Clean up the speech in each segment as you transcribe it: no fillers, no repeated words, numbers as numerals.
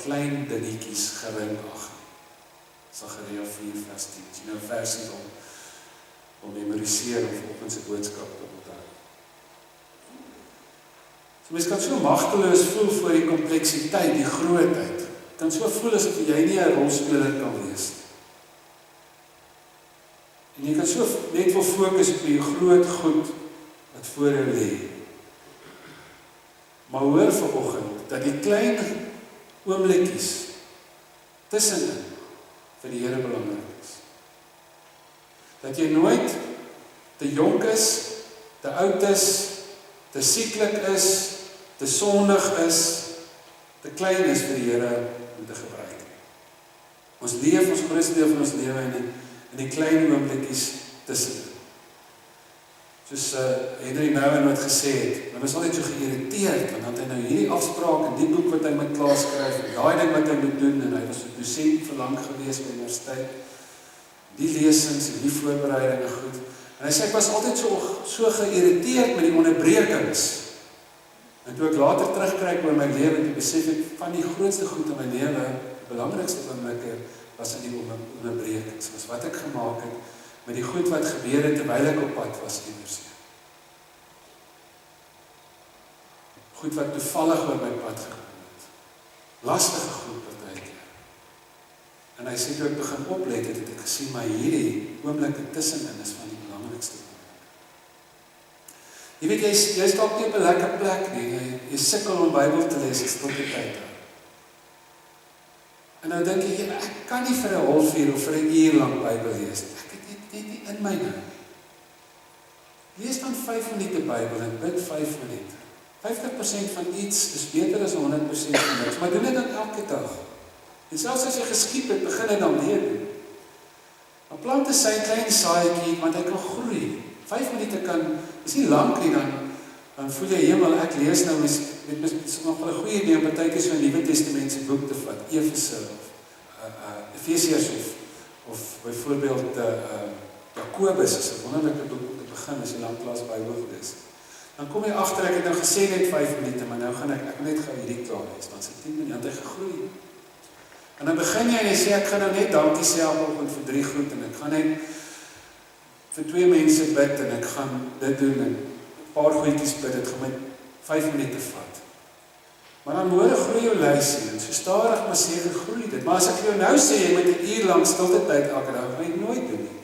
klein dingetjies gering ag. Sagaria 4 vers 10. As jy nou 'n versie wil memoriseer of op in sy boodskap te onthou. So mens kan so magteloos voel voor die kompleksiteit, die grootheid. Kan so voel asof jy nie 'n rolspeler kan wees. En jy kan so net wil fokus op die groot goed wat voor jou lê. Maar hoor vanoggend dat die klein oomblikies tussenin vir die Here belangrik is. Dat jy nooit te jonk is, te oud is, te sieklik is, te sondig is, te klein is vir die Here om te gebruik. Ons leef ons grootste deel van ons lewe in die klein oomblikies tussenin. Soos Henry Nouwen wat gesê het, hy was altyd so geïrriteerd, want hy nou hierdie afspraak en die boek wat hy moet klaar skryf, en daai ding wat hy moet doen, en hy was 'n dosent vir lank gewees by universiteit, die lesings en die voorbereidinge goed, en hy sê ek was altyd so geïrriteerd met die onderbrekings, en toe ek later terugkyk oor my lewe, en besef ek van die grootste goed in my lewe, die belangrikste oomblikke was in die onderbrekings, was wat ek gemaak het, met die goed wat gebeur het terwyl ek op pad was iewers. Goed wat toevallig oor my pad gekom het. Lastige goed partykeer. En hy sê toe ek begin oplet het ek gesien, maar hierdie oomblikke tussenin is van die belangrikste oomblikke. Jy weet, jy is dalk nie op 'n lekker plek nie, jy sukkel om Bybel te lees, is tot die tyd. En nou dink jy, ek kan nie vir 'n halfuur of vir 'n uur lank Bybel lees. Ek het net nie in my nou. Lees dan 5 minute Bybel en bid 5 minute. 50% van iets is beter as 100% van niks, maar doen dit dan elke dag. En selfs as jy geskiep het, begin dit dan weer doen. Maar plant 'n klein saadjie, want hy kan groei. 5 minute is nie lank nie, dan voel jy hemel, ek lees nou, is nog wel 'n goeie idee om partykeer so 'n Nuwe Testamentiese boek te vat, Efesiërs of byvoorbeeld Jakobus, is 'n wonderlike boek om te begin as jy lanklaas Bybel gelees. Dan kom jy agter, ek het nou gesê net 5 minute, maar nou gaan ek net gou hierdie klaar lees, dan se 10 minute, hy gegroei. En dan begin jy en jy sê, ek gaan nou net dankie sê vanoggend vir 3 goed, en ek gaan net vir 2 mense bid, en ek gaan dit doen, en 'n paar goedjies bid, dit gaan my 5 minute vat. Maar dan môre groei jou lysie, en so stadig maar seker groei dit. Maar as ek jou nou sê, jy moet 'n uur lank stilte tyd elke dag, gaan jy nooit doen nie.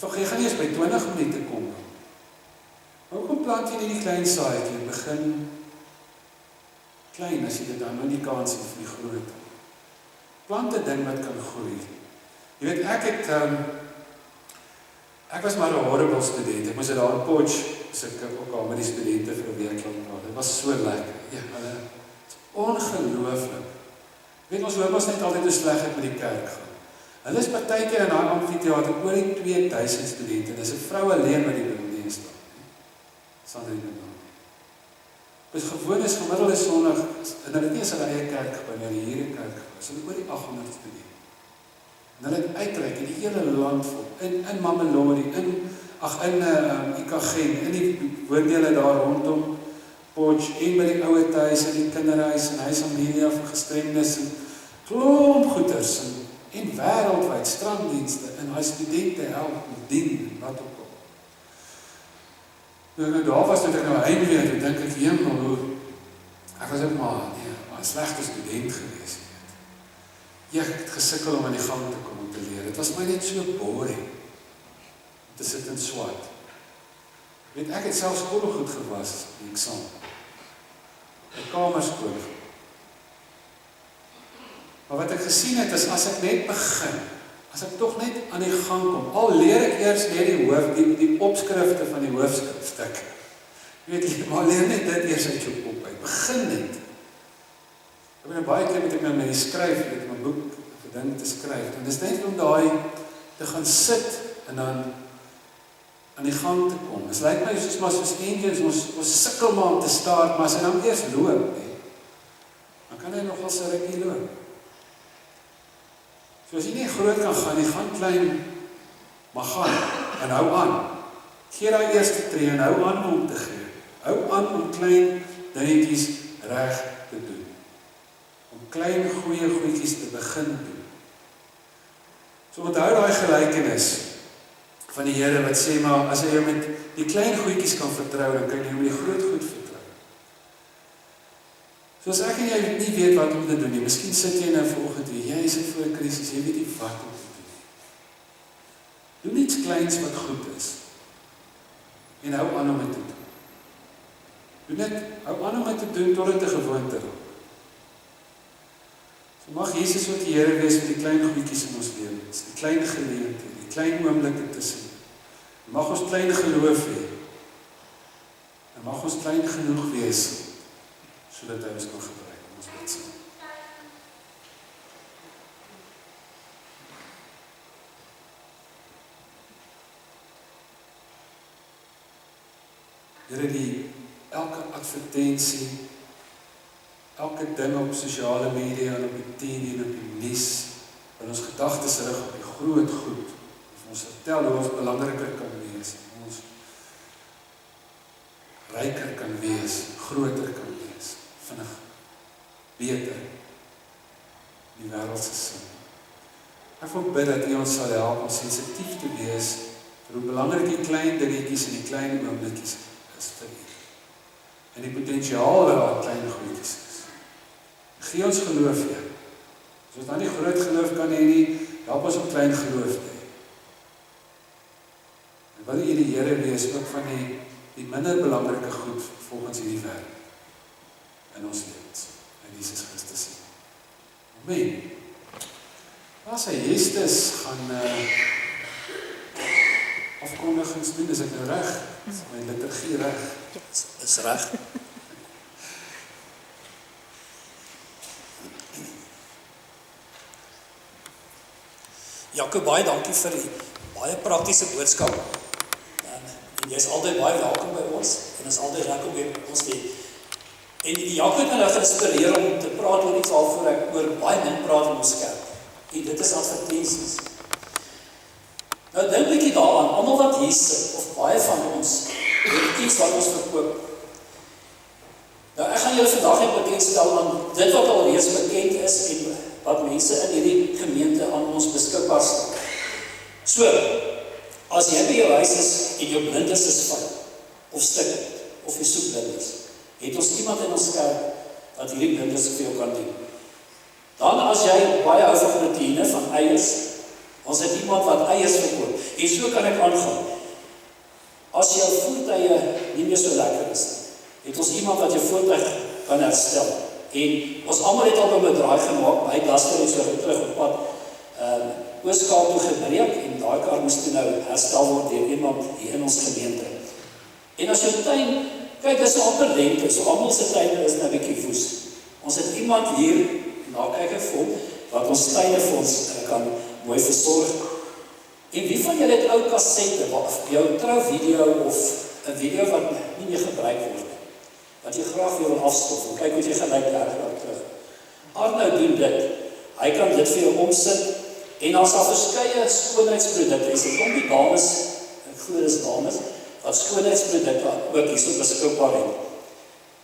Of jy gaan nie eens by 20 minute kom nie. Maar hoekom plant jy nie die klein saadjie en begin klein, as jy dit dan nou nie kans het vir die groot. Plant 'n ding wat kan groei. Jy weet, ek was maar 'n horrible student. Ek moes daar in Potch, ook al met die studente vir 'n week lank praat. Dit was so lekker. Ja, hulle is ongelooflik. Weet ons hoop ons net altyd hoe sleg het met die kerk gaan. Hulle is partykeer in daai amfitheater oor die 2000 studente. Dis 'n vrou alleen wat die building staan. Sonder die naam. Dis gewoon is gemiddelde Sondag, en hulle het nie eens hulle eie kerk gebou nie, hier 'n kerk gebou. So oor die 800 studente. En hulle het uitreik in die hele land vol, in Mamelodi, in Ikageng, in die woordele daar rondom Potch, en by die ouer huis, en die kinderhuis, en huis Amelia vir gestremdes, en klomp goeders, en wêreldwyd stranddienste, en hy studente help, en dien, en wat ook al. Toe ek nou daar was, toe ek nou heimwee, toe dink ek, hemel, ek was ook maar 'n slegte student gewees. Ja, ek het gesukkel om aan die gang te kom om te leer. Dit was my net so boring, om te sit en swat. Weet, ek het selfs skoolgoed gewas, die eksamen. 'n kamerskool. Maar wat ek gesien het, is as ek net begin, as ek tog net aan die gang kom, al leer ek eers net die opskrifte van die hoofstuk. Jy weet, maar leer net dit eers uit jou kop uit. Begin net. Ek ben baie keer met ek nou met die skryf, met my boek, vir ding te skryf, en dis net om daai te gaan sit, en dan aan die gang te kom. Dit lyk my soos engines, ons sukkel maar om te start, maar as hy dan eers loop, dan kan hy nogal sy rukkie loop. So as jy nie groot kan gaan, jy gaan klein, maar gaan, en hou aan. Gee daai eerste tree, en hou aan om te gee. Hou aan om klein dingetjies reg te doen. Om klein goeie goedjies te begin doen. So onthou daai gelykenis van die Here wat sê, maar as jy jou met die klein goedjies kan vertrou, dan kan jy jou met die groot goed vertrou. So as ek en jy nie weet wat om te doen nie, miskien sit jy nou vanoggend hier, jy sit voor 'n krisis, jy weet nie wat om te doen. Doen iets kleins wat goed is. En hou aan om dit te doen. Doen dit, hou aan om dit te doen tot dit 'n gewoonte raak. So mag Jesus wat die Here wees met die klein goedjies in ons lewens, die klein geleenthede, die klein oomblikke tussen. Mag ons klein geloof hê. En mag ons klein genoeg wees sodat hy ons kan gebruik. Ons bid saam. Here, die elke advertensie, elke ding op sosiale media en op die TV en op die nuus, wil ons gedagtes rig op die groot goed. Ons vertel hoe ons belangriker kan wees, hoe ons ryker kan wees, groter kan wees, vinnig, beter, die wêreldse sin. Ek wil bid dat U ons sal help om sensitief te wees vir hoe belangrik die klein dingetjies en die klein oomblikkies is vir U. En die potensiaal wat daar klein goedjies is. Gee ons geloof, Heer. As ons dan nie groot geloof kan hê nie, help ons om klein geloof te hê. En wil U die Here wees ook van die minder belangrike goed volgens hierdie wêreld in ons lewens. In Jesus Christus. Amen. As hy Justus gaan afkondigings doen, is ek nou reg? Is my liturgie reg? Is reg. Jaco, baie dankie vir die baie praktiese boodskap. En jy is altyd baie welkom by ons, en is altyd lekker om by ons te. En Jaco het my nou geïnspireer om te praat oor iets waarvoor ek oor baie min praat in ons kerk. En dit is advertensies. Nou dink 'n bietjie daaraan, almal wat hier sit, of baie van ons, het iets wat ons verkoop. Nou ek gaan julle vandag net bekendstel aan dit wat al reeds bekend is en wat mense in hierdie gemeente aan ons beskikbaar stel. So, as jy by jou huis is en jou blinders is val, of stikkend, of jy soek blinders, het ons iemand in ons kerk wat hierdie blinders vir jou kan doen. Dan as jy baie hou van routine, van eiers, ons het iemand wat eiers verkoop, en so kan ek aangaan. As jou voertuie nie meer so lekker is, het ons iemand wat jou voertuig kan herstel. En ons almal het al 'n bedraai gemaak, my Duster het so terug op pad Ooskaap toe gebreek, en daai kar moes toe nou herstel word deur iemand hier in ons gemeente. En as jou tuin, kyk, dis amper lente, so almal se tuine is nou 'n bietjie woes. Ons het iemand hier, na kyk ek vir, wat ons tuine vir ons kan mooi versorg. En wie van julle het ou kassette, jou trouvideo of 'n video wat nie meer gebruik word, wat jy graag wil afstof, en kyk hoe jy gelyk daar terug. Arnou doen dit, hy kan dit vir jou omsit, en as daar verskeie skoonheidsprodukte is, en die dames, ek glo dis dames, wat skoonheidsprodukte ook hierso beskikbaar het.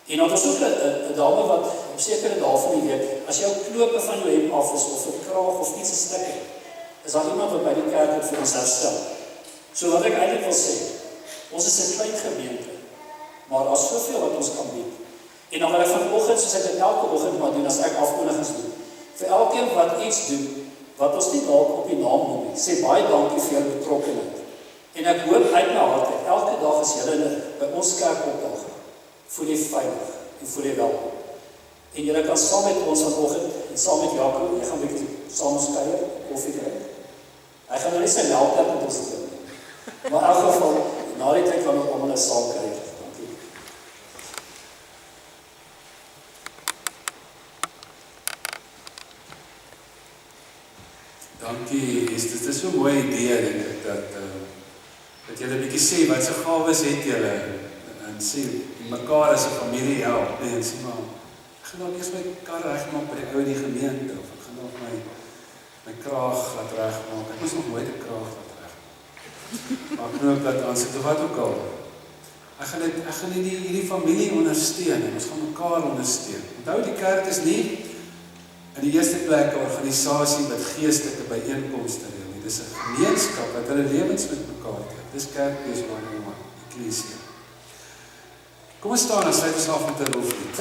En dan is ook 'n dame wat op sekere dae van die week, as jou knope van jou hemp af is, of 'n kraag of iets 'n stuk het, is daar iemand wat by die kerk het vir ons herstel. So wat ek eintlik wil sê, ons is 'n klein gemeente, maar daar is soveel wat ons kan bied. En dan wil ek vanoggend, soos ek dit elke oggend maar doen, as ek afkondigings doen, vir elkeen wat iets doen, wat ons nie dalk op die naam noem nie, sê baie dankie vir jou betrokkenheid. En ek hoop uit my hart, elke dag as julle by ons kerk opdag, voel jy veilig en voel jy welkom. En julle kan saam met ons vanoggend, en saam met Jaco, jy gaan bietjie saam ons kuier, koffie drink. Hy gaan nou nie sy melktap met ons doen nie. Maar in elk geval, na die tyd van ons almal saam kuier. Dankie. Dankie, Justus. Dit is so 'n mooi idee, dink ek, dat julle 'n bietjie sê, wat se gawes het julle, en sê, mekaar as 'n familie help, en sê maar, ek gaan nou eers my kar regmaak by die ou in die gemeente, of ek gaan nog my kraag laat regmaak, ek moes nog nooit 'n kraag laat regmaak, maar knoop dat aan sit, of wat ook al. Ek gaan hierdie familie ondersteun, en ons gaan mekaar ondersteun. Onthou, die kerk is nie in die eerste plek 'n organisasie wat geestelike byeenkomste reël nie. Dis 'n gemeenskap wat hulle lewens met mekaar deel. Dis Kerkwees 101, Eklesia. Kom ons staan en sluit ons af met 'n loflied.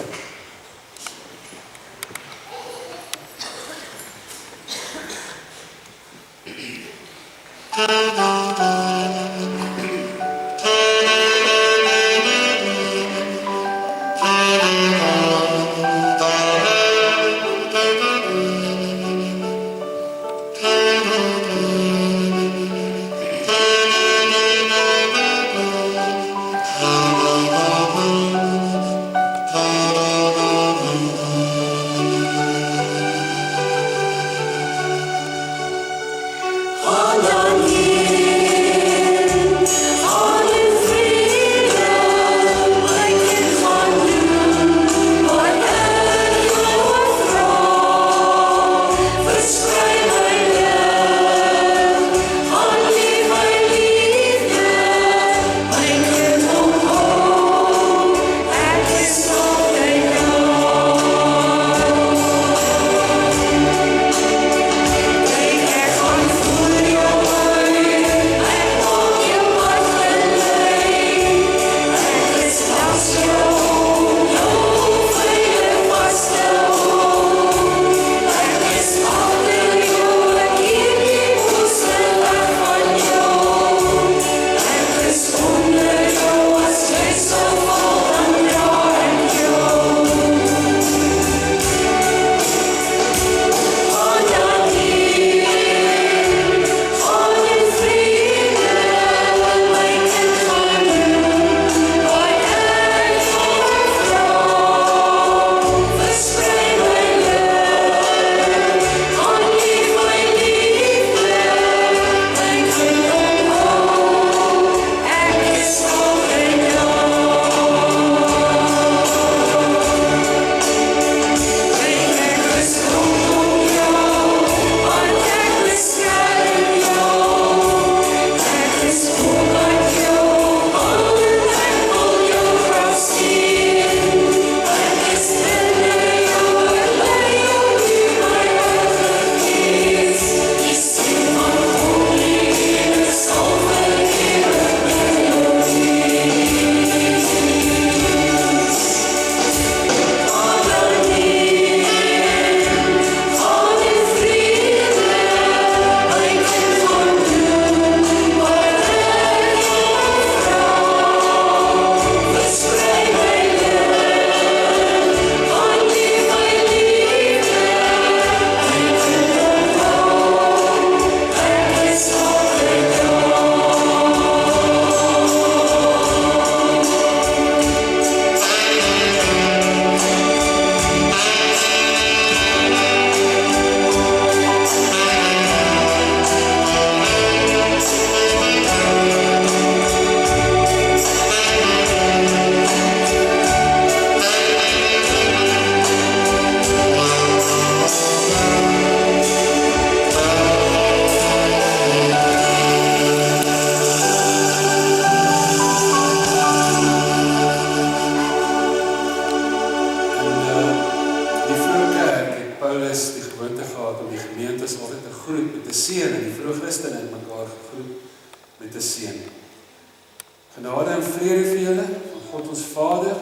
Genade en vrede vir julle van God ons Vader,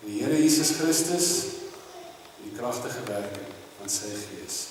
die Here Jesus Christus, die kragtige werking van sy Gees.